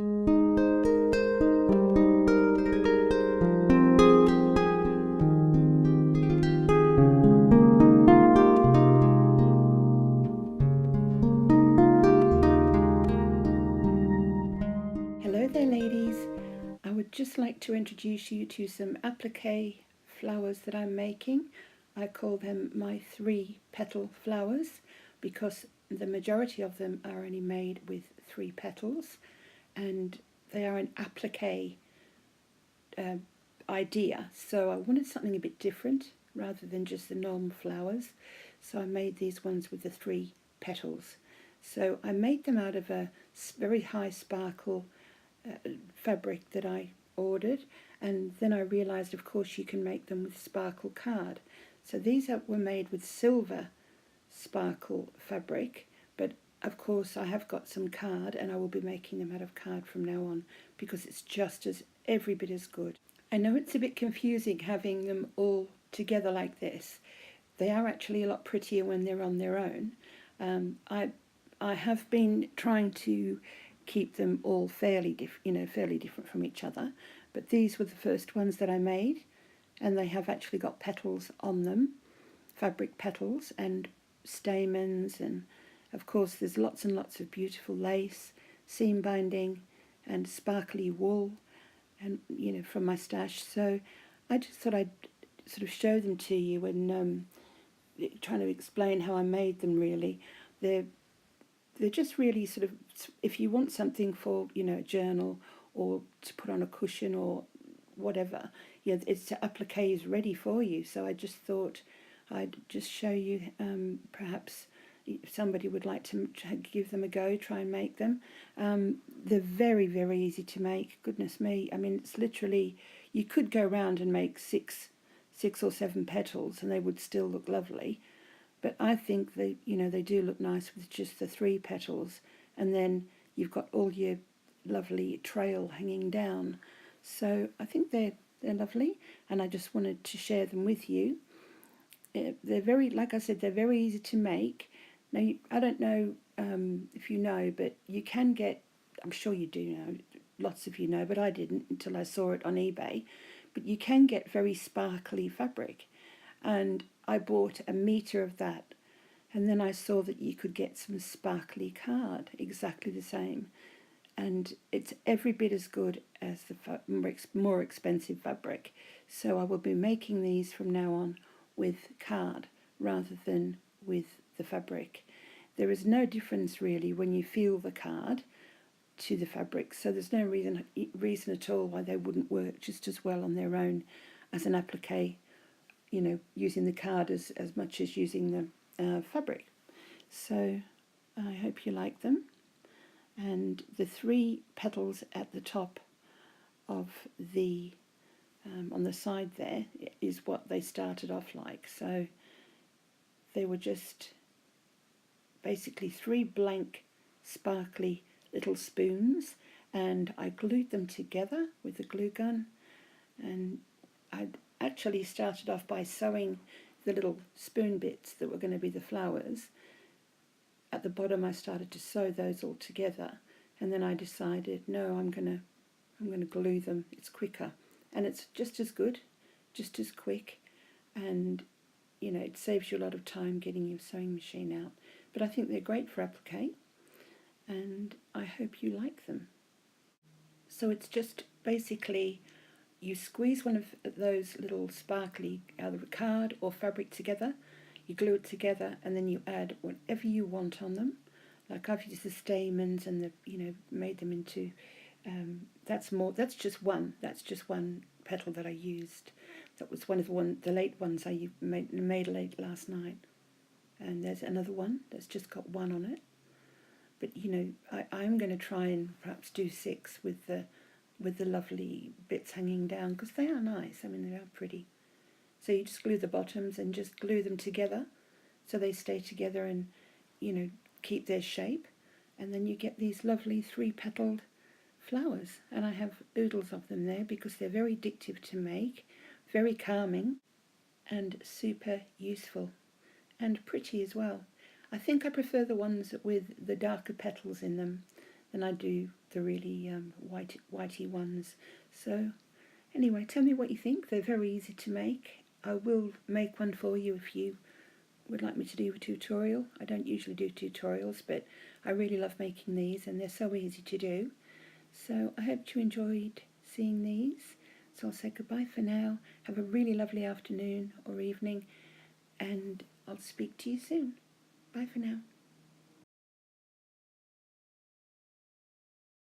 Hello there ladies, I would just like to introduce you to some appliqué flowers that I'm making. I call them my 3 petal flowers because the majority of them are only made with 3 petals, and they are an appliqué idea, so I wanted something a bit different rather than just the normal flowers, so I made these ones with the 3 petals. So I made them out of a very high sparkle fabric that I ordered, and then I realized of course you can make them with sparkle card. So these were made with silver sparkle fabric, but of course I have got some card and I will be making them out of card from now on because it's just as every bit as good. I know it's a bit confusing having them all together like this. They are actually a lot prettier when they're on their own. I have been trying to keep them all fairly different from each other, but these were the first ones that I made, and they have actually got petals on them, fabric petals and stamens, and of course there's lots and lots of beautiful lace, seam binding and sparkly wool, and from my stash. So I just thought I'd sort of show them to you and trying to explain how I made them. Really, they're just really sort of, if you want something for a journal or to put on a cushion or whatever, it's appliqué is ready for you. So I just thought I'd just show you, perhaps if somebody would like to give them a go, try and make them. They're very, very easy to make. Goodness me, I mean, it's literally, you could go around and make six or 7 petals and they would still look lovely. But I think they do look nice with just the 3 petals, and then you've got all your lovely trail hanging down. So I think they're lovely, and I just wanted to share them with you. They're very, like I said, they're very easy to make. Now, I don't know if you know, but you can get, I'm sure you do know, lots of you know, but I didn't until I saw it on eBay, but you can get very sparkly fabric. And I bought a metre of that, and then I saw that you could get some sparkly card, exactly the same, and it's every bit as good as the more expensive fabric. So I will be making these from now on with card rather than with the fabric. There is no difference really when you feel the card to the fabric, so there's no reason at all why they wouldn't work just as well on their own as an appliqué, using the card as much as using the fabric. So I hope you like them. And the 3 petals at the top of the on the side there is what they started off like. So they were just basically 3 blank sparkly little spoons, and I glued them together with a glue gun, and I actually started off by sewing the little spoon bits that were going to be the flowers. At the bottom I started to sew those all together, and then I decided, no, I'm going to glue them. It's quicker, and it's just as good, just as quick, and it saves you a lot of time getting your sewing machine out. But I think they're great for appliqué, and I hope you like them. So it's just basically, you squeeze one of those little sparkly, either card or fabric together, you glue it together, and then you add whatever you want on them. Like I've used the stamens and made them into, that's just one petal that I used. That was one of the late ones I made late last night. And there's another one that's just got 1 on it. But I'm going to try and perhaps do 6 with the lovely bits hanging down, because they are nice. I mean, they are pretty. So you just glue the bottoms and just glue them together so they stay together and keep their shape, and then you get these lovely 3-petaled flowers. And I have oodles of them there because they're very addictive to make, very calming, and super useful and pretty as well. I think I prefer the ones with the darker petals in them than I do the really whitey ones. So anyway, tell me what you think. They're very easy to make. I will make one for you if you would like me to do a tutorial. I don't usually do tutorials, but I really love making these and they're so easy to do. So I hope you enjoyed seeing these. So I'll say goodbye for now. Have a really lovely afternoon or evening, and I'll speak to you soon. Bye for now.